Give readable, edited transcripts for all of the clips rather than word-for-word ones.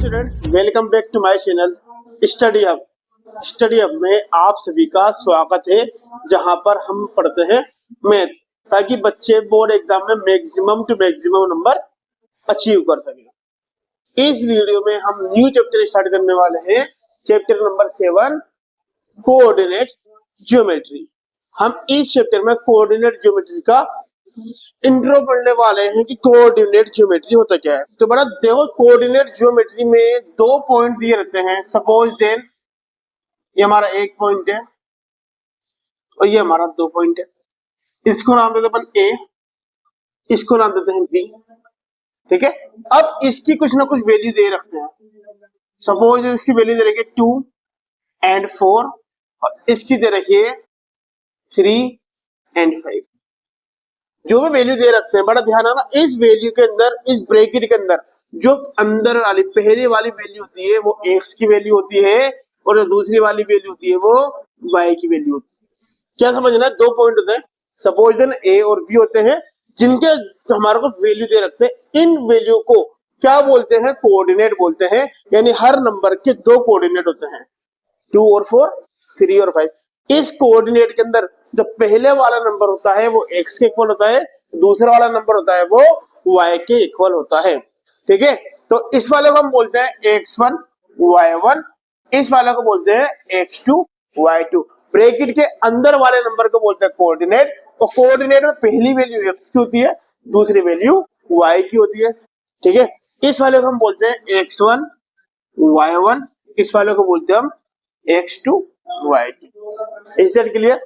Students, welcome back to my channel study hub. Study hub में आप सभी का स्वागत है, जहां पर हम पढ़ते हैं मैथ, ताकि बच्चे बोर्ड एग्जाम में maximum to maximum number achieve कर सके। इस वीडियो में हम न्यू चैप्टर स्टार्ट करने वाले हैं, चैप्टर नंबर 7 कोऑर्डिनेट ज्योमेट्री। हम इस चैप्टर में कोऑर्डिनेट ज्योमेट्री का इंट्रो पढ़ने वाले हैं कि कोऑर्डिनेट ज्योमेट्री होता क्या है। तो बड़ा देखो, कोऑर्डिनेट ज्योमेट्री में दो पॉइंट दिए रहते हैं। सपोज देन ये हमारा एक पॉइंट है और ये हमारा 2 पॉइंट है। इसको नाम देते हैं अपन ए, इसको नाम देते हैं बी। ठीक है, अब इसकी कुछ ना कुछ वैल्यू दे रखते हैं। सपोज इसकी वैल्यू दे रखी है 2 and 4 और इसकी दे रखी है 3 and 5। जो भी वैल्यू दे रखते हैं, बड़ा ध्यान आना, इस वैल्यू के अंदर, इस ब्रैकेट के अंदर जो अंदर वाली पहले वाली वैल्यू होती है वो x की वैल्यू होती है और जो दूसरी वाली वैल्यू होती है वो y की वैल्यू होती है। क्या समझना है? 2 पॉइंट होते हैं, सपोज देन a और b होते हैं, जिनके हमारे को वैल्यू दे रखते हैं। इन वैल्यू को क्या बोलते हैं? कोऑर्डिनेट बोलते हैं। यानी हर नंबर के 2 कोऑर्डिनेट होते हैं, 2 और 4, 3 और 5। इस कोऑर्डिनेट के अंदर जो पहले वाला नंबर होता है वो x के इक्वल होता है, दूसरा वाला नंबर होता है वो y के इक्वल होता है। ठीक है, तो इस वाले को हम बोलते हैं x1 y1, इस वाले को बोलते हैं x2 y2। ब्रैकेट के अंदर वाले नंबर को बोलते हैं कोऑर्डिनेट, और कोऑर्डिनेट में पहली वैल्यू x की होती है, दूसरी वैल्यू y की होती है। ठीक है, इस वाले को हम बोलते हैं x1 y1, इस वाले को बोलते हैं हम x2 y2। Is that clear?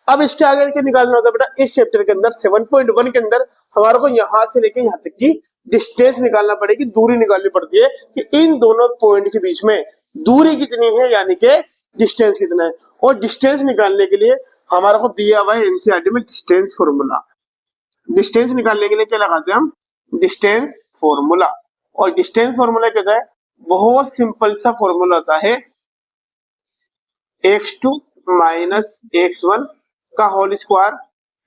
अब इसके आगे के निकालना होता है बेटा, इस चैप्टर के अंदर 7.1 के अंदर हमारे को यहां से लेके यहां तक की डिस्टेंस निकालना पड़ेगी, दूरी निकालनी पड़ती है कि इन दोनों पॉइंट के बीच में दूरी कितनी है, यानी कि डिस्टेंस कितना है। और डिस्टेंस निकालने के लिए हमारे को दिया हुआ है एनसीईआरटी में डिस्टेंस फॉर्मूला। डिस्टेंस निकालने के लिए क्या लगाते हैं हम? Distance formula. और डिस्टेंस फॉर्मूला क्या होता है? बहुत सिंपल सा फॉर्मूला होता है, x2 माइनस x1 का whole square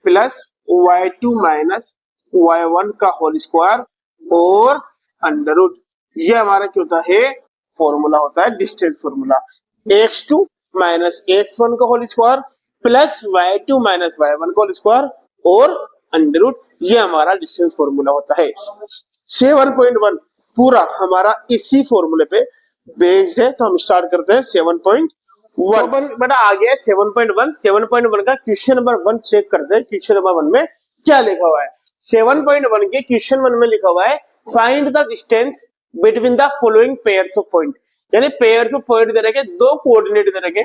plus y2 minus y1 का होल स्क्वायर और अंडर रूट। ये हमारा क्या होता है? फॉर्मूला होता है distance formula. x2 minus x1 का whole square plus y2 minus y1 का होल स्क्वायर और अंडर रूट, ये हमारा डिस्टेंस फॉर्मूला होता है। 7.1 पूरा हमारा इसी फॉर्मूले पे बेस्ड है। तो हम स्टार्ट करते हैं 7.1। बेटा आ गया 7.1। 7.1 का क्वेश्चन नंबर 1 चेक करते हैं। क्वेश्चन नंबर 1 में क्या लिखा हुआ है? 7.1 के क्वेश्चन 1 में लिखा हुआ है, find the distance between the following pairs of point. यानी पेयर्स ऑफ पॉइंट दे रखे, 2 कोऑर्डिनेट दे रखे,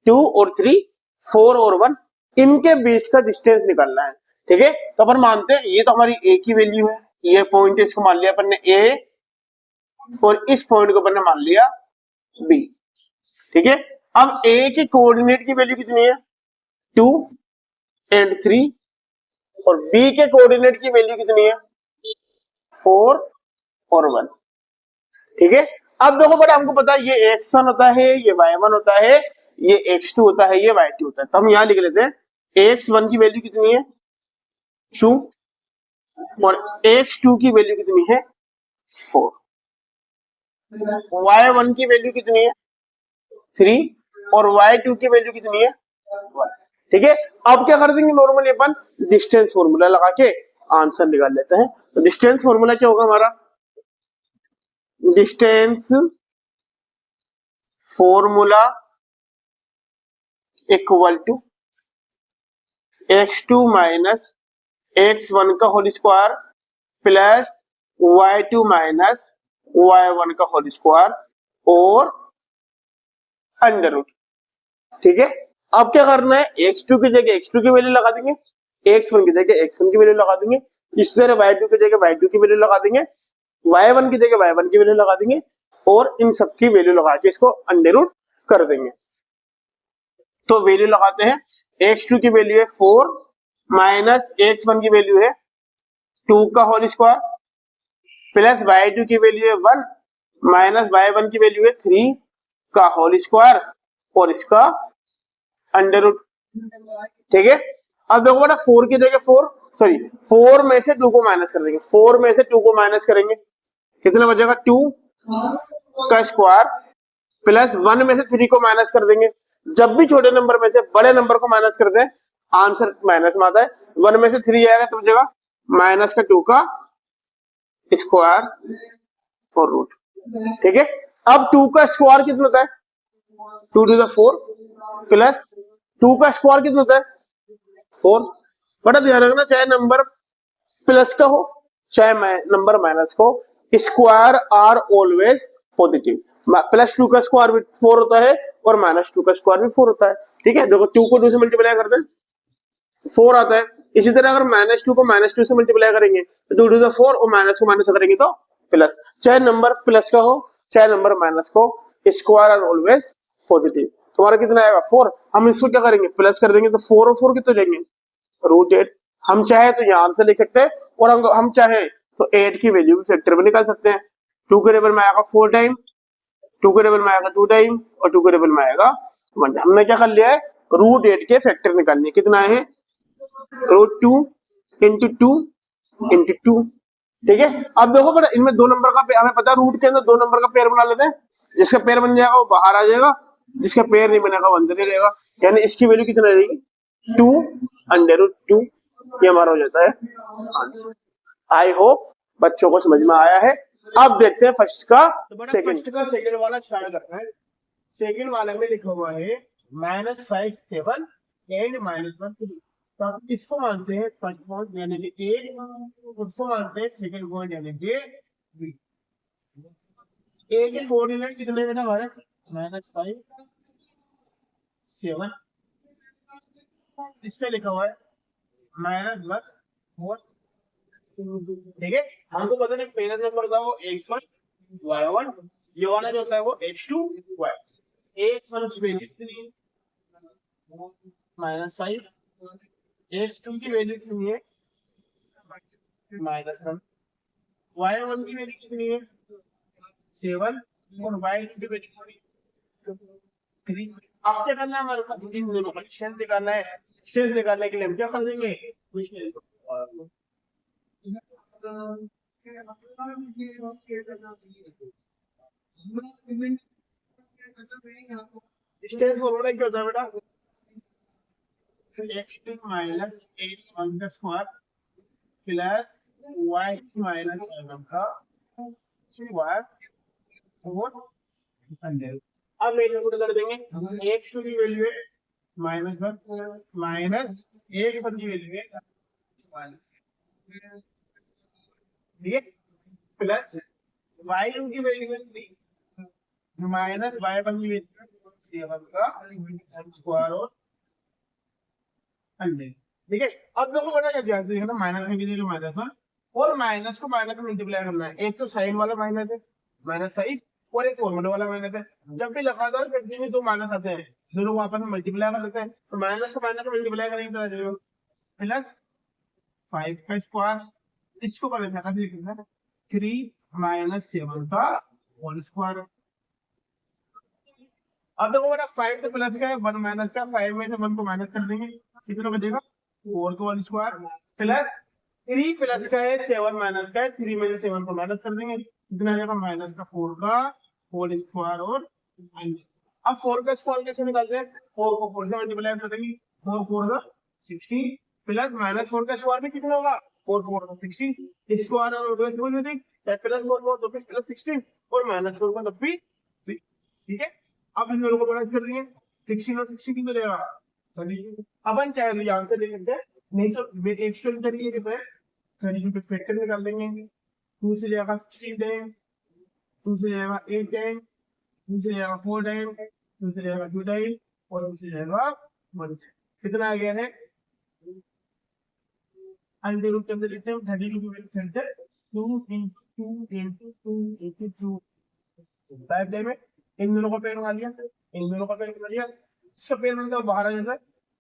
2 और 3, 4 और 1, इनके बीच का डिस्टेंस निकालना है। ठीक है, तो अपन मानते हैं ये तो हमारी a की वैल्यू है, ये पॉइंट इसको मान लिया अपन ने a और इस पॉइंट को अपन ने मान लिया b। ठीक है, अब a के कोऑर्डिनेट की वैल्यू कितनी है? 2 and 3 और b के कोऑर्डिनेट की वैल्यू कितनी है? 4 और 1। ठीक है, अब देखो बेटा, हमको पता है ये x1 होता है, ये y1 होता है, ये x2 होता है, ये y2 होता है। तो हम यहां लिख लेते हैं x1 की वैल्यू कितनी है? 2 और x2 की वैल्यू कितनी है? 4। y1 की वैल्यू कितनी है? 3 और y2 की वैल्यू कितनी है? 1। ठीक है, अब क्या कर देंगे? नॉर्मली अपन डिस्टेंस फॉर्मूला लगा के आंसर निकाल लेते हैं। तो डिस्टेंस फॉर्मूला क्या होगा हमारा? Distance formula equal to x2 minus x1 का whole square plus y2 minus y1 का होल स्क्वायर और अंडर रूट। ठीक है, अब क्या करना है? x2 की जगह x2 की वैल्यू लगा देंगे, x1 की जगह x1 की वैल्यू लगा देंगे, इस तरह y2 की जगह y2 की वैल्यू लगा देंगे, y1 की जगह y1 की वैल्यू लगा देंगे और इन सब की वैल्यू लगा के इसको अंडर रूट कर देंगे। तो वैल्यू लगाते हैं, x2 की वैल्यू है 4 माइनस x1 की वैल्यू है 2 का होल स्क्वायर प्लस y2 की वैल्यू है 1 माइनस y1 की वैल्यू है 3 का होल स्क्वायर और इसका अंडर रूट। ठीक है, अब देखो बेटा 4 की जगह 4 में से 2 को माइनस कर देंगे, 4 में से 2 को माइनस करेंगे, कितना बचेगा? 2 का स्क्वायर प्लस 1 में से 3 को माइनस कर देंगे। जब भी छोटे नंबर में से बड़े नंबर को माइनस कर दें आंसर माइनस में आता है। 1 में से 3 आएगा तो बचेगा माइनस का 2 का स्क्वायर और रूट। ठीक है, अब 2 का स्क्वायर कितना होता है 2 टू द 4 प्लस 2 का स्क्वायर कितना होता है 4। बड़ा ध्यान रखना चाहे नंबर प्लस का हो चाहे नंबर माइनस को square are always positive. Plus 2 का स्क्वायर भी 4 होता है और माइनस 2 का स्क्वायर भी 4 होता है। ठीक है, देखो 2 को 2 से मल्टीप्लाई कर दें 4 आता है। इसी तरह अगर माइनस 2 को माइनस 2 से मल्टीप्लाई करेंगे तो 2 टू द 4 और माइनस को माइनस करेंगे तो प्लस। चाहे नंबर प्लस का हो चाहे नंबर माइनस को स्क्वायर आर ऑलवेज पॉजिटिव। तुम्हारा कितना आएगा 4। हम इसको क्या करेंगे प्लस कर देंगे तो 4 और 4 कितने हो जाएंगे रूट 8। हम चाहे तो यहाँ से लिख सकते हैं और हम चाहे तो 8 की वैल्यू भी फैक्टर में निकाल सकते हैं। 2 के टेबल में आएगा 4 टाइम, 2 के टेबल में आएगा 2 टाइम और 2 के टेबल में आएगा 1। हमने क्या कर लिया है रूट 8 के फैक्टर निकालने। कितना है रूट 2 इंटू 2 इंटू 2। ठीक है, अब देखो बेटा इनमें 2 नंबर का हमें पता है रूट के अंदर 2 नंबर का पेयर बना लेते हैं। जिसका पेयर बन जाएगा वो बाहर आ जाएगा, जिसका पेयर नहीं बनेगा वो अंदर ही रहेगा। यानी इसकी वैल्यू कितना रहेगी 2 अंडर रूट 2। ये हमारा हो जाता है आंसर। आई होप बच्चों को समझ में आया है। अब देखते हैं फर्स्ट का सेकंड वाला स्टार्ट करना है। सेकंड वाले में लिखा हुआ है -5 7 एंड -1 3। तो आप इसको मानते हैं फर्स्ट पॉइंट यानी कि ए, उसको मानते हैं सेकंड पॉइंट यानी कि बी। ए के कोऑर्डिनेट कितने बेटा हमारे -5 7, इसमें लिखा हुआ है -1 4। ठीक है, हमको पता नहीं पहला नंबर था वो x1 y1, ये वाला जो होता है वो x2 y। x1 की वैल्यू कितनी है -5, x2 की वैल्यू कितनी है -1, y1 की वैल्यू कितनी है 7 और y2 की वैल्यू 3। अब क्या करना है हमारे को इन दोनों का डिस्टेंस निकालना है। डिस्टेंस निकालने के लिए हम क्या कर देंगे डिस्टेंस फॉर्मूला क्या होता है बेटा x2 माइनस x1 का square plus y2 minus y1 का स्क्वायर और अंडर। अब मेजर को कर देंगे x2 की वैल्यू है -1 माइनस x1 की वैल्यू है 1, ठीक है, प्लस y2 की वैल्यू है 3 माइनस y1 की वैल्यू है 7 का स्क्वायर और अंडर। ठीक है, अब देखो बेटा क्या ध्यान से देखना माइनस में किसी -1 और माइनस को माइनस में मल्टीप्लाई करना है। एक तो साइन वाला माइनस है -5 और एक फॉर्मूला वाला माइनस है। जब भी लगातार कंटिन्यू दो माइनस आते हैं दोनों को आपस में मल्टीप्लाई कर देते हैं तो माइनस को माइनस में मल्टीप्लाई करेंगे तो आ जाएगा प्लस 5 का स्क्वायर, इसको कर देते हैं 3 माइनस 7 का होल स्क्वायर। अब देखो बेटा 5 तो प्लस का है 1 माइनस का, 5 में से 1 को माइनस कर देंगे कितना बचेगा 4 का होल स्क्वायर प्लस 3 प्लस का है 7 माइनस का है 3 में से 7 को माइनस कर देंगे कितना आएगा माइनस का 4 का होल स्क्वायर और अंडर। अब 4 का स्क्वायर कैसे निकालते हैं 4 को 4 से मल्टीप्लाई कर देंगे 4 4 का 16 प्लस -4 का स्क्वायर भी कितना होगा 4 4 का 16 स्क्वायर और रूट में से प्लस 4 को तो प्लस 16 और -4 को 90। ठीक है, अब इन दोनों को प्लस कर देंगे 16 और 16 कितना देगा 32। अपन चाहे तो यहाँ से ले सकते हैं नहीं तो एक्चुअल तरीके कितना है 32 पे फैक्टर निकाल देंगे 2 से जाएगा 16 टाइम 2 से जाएगा 8 टाइम 2 से जाएगा 4 टाइम 2 से जाएगा 2 टाइम और 2 से जाएगा 1। कितना आ गया है अंडर रूट के अंदर लिखते हैं 32 की value factor 2 into 2 into 2 into 2 5 time में इन दोनों का पेयर बना लिया इन दोनों का पेयर बना लिया। इसका पेयर बनता है बाहर आ जाता है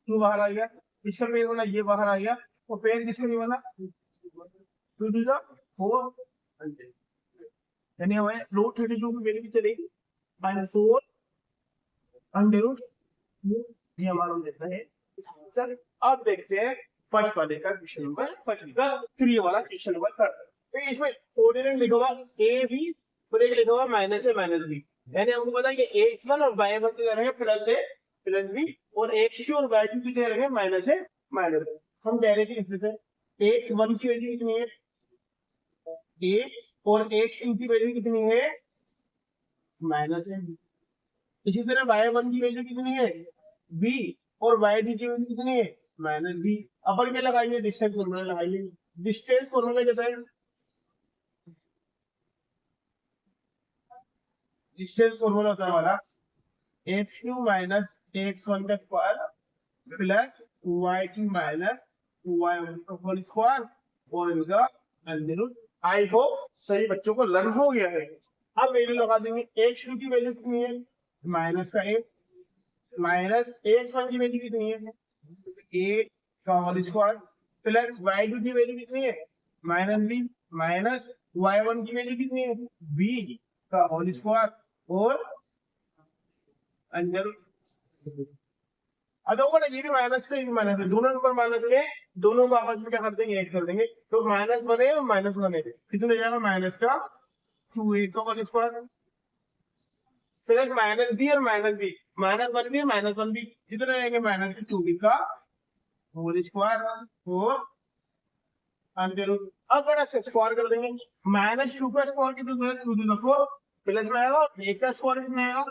2 बाहर आ गया, इसका पेयर बना ये बाहर आ गया और पेयर किसका नहीं बना 2 2 4 यानी हमारे रूट 32 की वैल्यू भी चलेगी -4 अंडर रूट ये हमारा देता है आंसर। अब देखते हैं फर्स्ट वाले का क्वेश्चन नंबर फर्स्ट का 3 वाला क्वेश्चन नंबर 3। तो इसमें कोऑर्डिनेट लिखा हुआ ए बी ऊपर एक लिखा हुआ माइनस है माइनस बी, यानी हमको पता है कि x1 और y1 कितने रहेंगे प्लस है प्लस बी, और x2 और y2 कितने रहेंगे माइनस है माइनस बी। हम डायरेक्टली लिख देते हैं x1 की वैल्यू कितनी है a, और x2 की वैल्यू कितनी है माइनस है। इसी तरह y1 की वैल्यू कितनी है b, और y2 की वैल्यू कितनी है माइनस b। अपन क्या लगाएंगे, डिस्टेंस फॉर्मूला लगाएंगे। डिस्टेंस फॉर्मूला कहता है, डिस्टेंस फॉर्मूला होता है हमारा x2 माइनस x1 का square plus y2 minus y1 का होल स्क्वायर और इनका अंडर रूट। आई होप सही बच्चों को लर्न हो गया है। अब वैल्यू लगा देंगे, x2 की वैल्यू कितनी है माइनस का 1, माइनस x1 की वैल्यू कितनी है 8 का होल स्क्वायर, प्लस y2 की वैल्यू कितनी है माइनस b, माइनस y1 की वैल्यू कितनी है b का होल स्क्वायर और अंदर। अब ये भी माइनस का, ये भी माइनस है, दोनों नंबर माइनस के, दोनों को आपस में क्या कर देंगे ऐड कर देंगे, तो माइनस बने और माइनस बने, कितने हो जाएगा माइनस का 2a का whole square plus minus b और minus b, minus one b और माइनस वन बी, कितने रहेंगे माइनस के 2b का होल स्क्वायर और अंडर रूट। अब बड़ा स्क्वायर कर देंगे, माइनस 2 का स्क्वायर कितना 2 टू द 4, प्लस में आएगा a का स्क्वायर कितना आएगा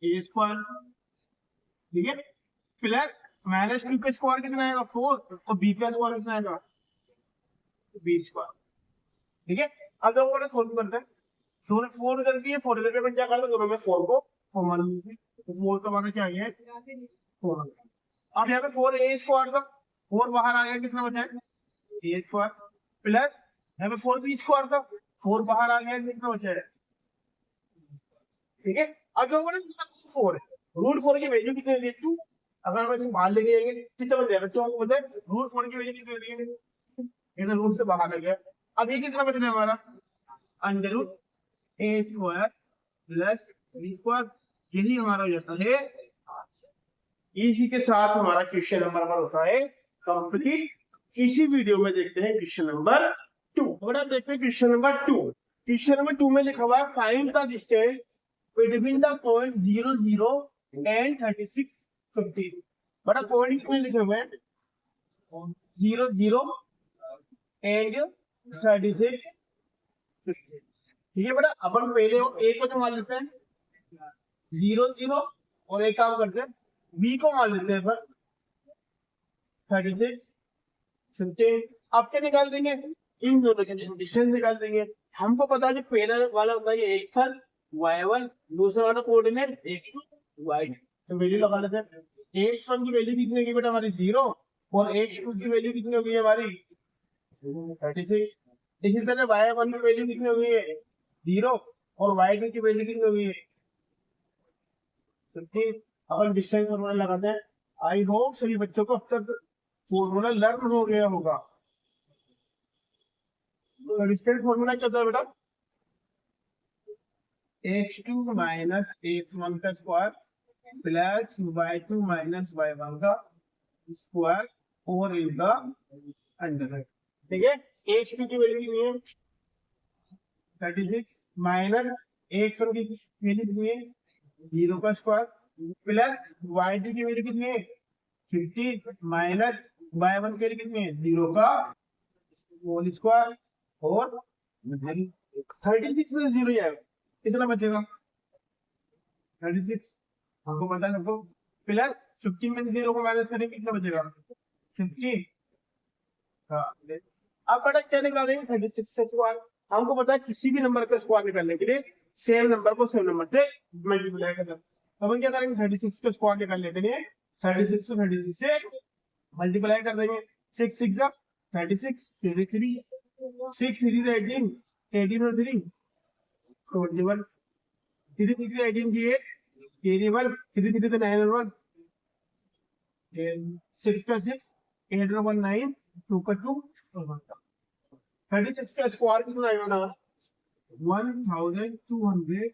a स्क्वायर, ठीक है, प्लस माइनस 2 का स्क्वायर कितना आएगा 4, तो b का स्क्वायर कितना आएगा b स्क्वायर, ठीक है। अब दोनों को सोल्व करते हैं, दोनों 4 इधर भी है 4 इधर भी, अपन क्या करते हैं दोनों में 4 को कॉमन लेते हैं, तो 4 का हमारा क्या है 4। अब यहाँ पे 4a स्क्वायर था, 4 बाहर आ गया, कितना बचा है a स्क्वायर, प्लस यहाँ पे 4b स्क्वायर था, 4 बाहर आ गया, कितना बचा है, ठीक है। अब दोनों को 4 है, रूट 4 की वैल्यू कितनी है 2, अगर हम इसे बाहर लेके जाएंगे कितना बन जाएगा, तो हमको पता है रूट 4 की वैल्यू कितनी है, ये तो रूट से बाहर आ गया। अब ये कितना बच रहा है हमारा under root a square plus b square, यही हमारा हो जाता है। इसी के साथ हमारा क्वेश्चन नंबर 1 होता है कंप्लीट। इसी वीडियो में देखते हैं क्वेश्चन नंबर 2। अगर आप देखते हैं क्वेश्चन नंबर 2, क्वेश्चन नंबर 2 में लिखा हुआ है find the distance between the point 0 0 and 36 15। बड़ा पॉइंट कितने लिखे हुए हैं 0 0 एंड 36 15, ठीक है बेटा। अपन पहले a को तो मान लेते हैं 0 0, और एक काम करते हैं b को मान लेते हैं पर 36 15। अब क्या निकाल देंगे, इन दोनों के डिस्टेंस निकाल देंगे। हमको पता है कि पहला वाला होता है x1 y1, दूसरा वाला कोऑर्डिनेट x2 y2, तो वैल्यू लगा लेते हैं। x1 की वैल्यू कितनी होगी बेटा हमारी 0, और x2 की वैल्यू कितनी होगी हमारी 36। इसी तरह y1 की वैल्यू कितनी होगी 0, और y2 की वैल्यू कितनी होगी 15। अपन डिस्टेंस फॉर्मूला लगाते हैं। आई होप सभी बच्चों को अब तक फॉर्मूला लर्न हो गया होगा। तो डिस्टेंस फॉर्मूला क्या होता है बेटा, x2 माइनस x1 का square plus y2 minus y1 का स्क्वायर और इनका अंडर है, ठीक है। x2 की वैल्यू कितनी है 36, माइनस x1 की वैल्यू कितनी है 0 का स्क्वायर, प्लस y2 की वैल्यू कितनी है 50, माइनस y1 की वैल्यू कितनी है 0 का होल स्क्वायर और 36 में 0 आएगा, कितना बचेगा 36, हमको पता है सबको, प्लस 15 में 0 को माइनस करेंगे कितना बचेगा 50। अब बेटा क्या निकालेंगे 36 का स्क्वायर। हमको पता है किसी भी नंबर का स्क्वायर निकालने के लिए सेम नंबर को सेम नंबर से मल्टीप्लाई करना। अपन क्या करेंगे 36 का स्क्वायर निकाल लेते हैं, 36 को 36 से मल्टीप्लाई कर देंगे, 6 6 जा 36, 33, 6 3 18, 18 और 3 21, 3 3 18 की 8, 81, 3 3 9 और 1, 6 का 6, 8 और 1 9, 2 का 2 और 1 का 36 का स्क्वायर कितना आएगा ना 1296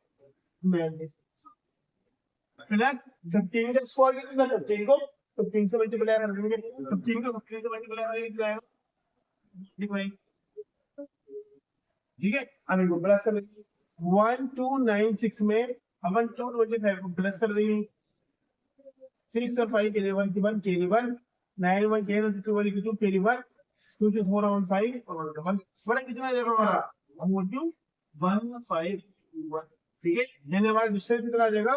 प्लस 15 का स्क्वायर कितना 15 को 15 से मल्टीप्लाई कर देंगे, 15 को 15 से मल्टीप्लाई करेंगे कितना आएगा, ठीक है। अब इनको प्लस कर लेंगे, 1296 में अपन 225 को प्लस कर देंगे। 6 और 5 कैरी 1 कैरी 1 9 1 कैरी 2 2 कैरी 1 2 2 4 1 5 और 1 बड़ा कितना आ जाएगा हमारा, हम बोलते 151। ठीक है, यानी हमारा डिस्टेंस कितना आ जाएगा,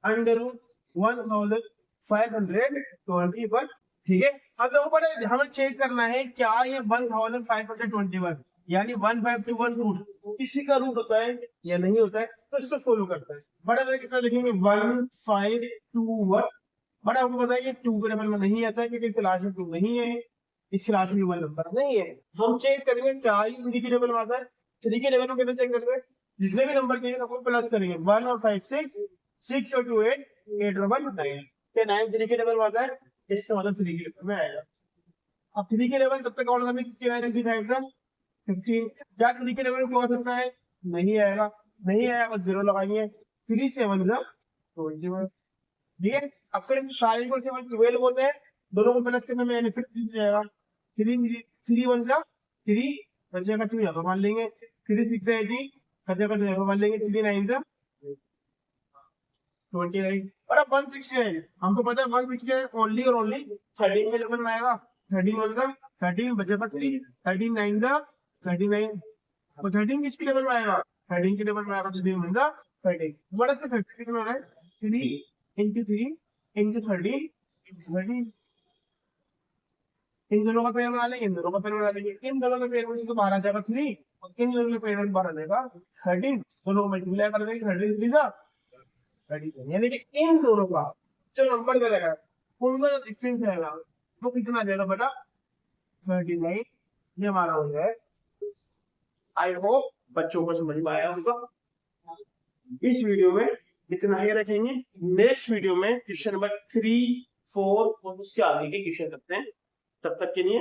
अंडर रूट 1521। ठीक है, अब ऊपर हमें चेक करना है क्या ये 1521 यानी 1521 रूट किसी का रूट होता है या नहीं होता है, तो इसको सोल्व करता है। बड़ा अगर कितना लिखेंगे 1521। बड़ा आपको पता है कि 2 के टेबल में नहीं आता है क्योंकि इस क्लास में 2 नहीं है, इस क्लास में 1 नंबर नहीं है। हम चेक करेंगे क्या ये 3 के टेबल में आता है। 3 के टेबल में कैसे चेक करते हैं, जितने भी नंबर चाहिए सबको प्लस करेंगे। 1 और 5 6 6 और 2 8 8 और 1 9 क्या 9 3 के टेबल में आता है, इसका मतलब 3 के टेबल में आएगा। अब 3 के टेबल तब तक काउंट करने 59 था 15 क्या 3 के टेबल में हो सकता है, नहीं आएगा, नहीं आया बस 0 लगाएंगे। 3 7 21। ठीक है, अब फिर सारे को 7 12 बोलते हैं, दोनों को प्लस करने में यानी फिर 3 जाएगा। 3 1 जा 3 बच जाएगा 2 यहाँ पर मान लेंगे। 3 6 18 बच जाएगा 2 यहाँ पर मान लेंगे। 3 9 जा 29 और अब 169 हमको पता है 169 ओनली और ओनली 13 के लेवल में आएगा। 13 1 जा 13 बच जाएगा 3 13 9 जा 39 और 13 किसके लेवल में आएगा, 13 के लेवल में आएगा। 13 1 जा 13 बड़ा से फैक्टर कितना हो रहा है 3 into 3 into 13 13 इन दोनों का पेयर बना लेंगे, इन दोनों का पेयर बना लेंगे। इन दोनों के पेयर में से तो बाहर आ जाएगा 3 और इन दोनों के पेयर में बाहर आ जाएगा 13। दोनों को मल्टीप्लाई कर देंगे 13 3 जा 13 यानी कि इन दोनों का जो नंबर दे रहेगा उनका जो डिफरेंस आएगा वो कितना आ जाएगा बेटा 39। ये हमारा हो जाए। आई होप बच्चों को समझ में आया होगा। इस वीडियो में इतना ही रखेंगे। नेक्स्ट वीडियो में क्वेश्चन नंबर 3 4 और उसके आगे के क्वेश्चन करते हैं। तब तक के लिए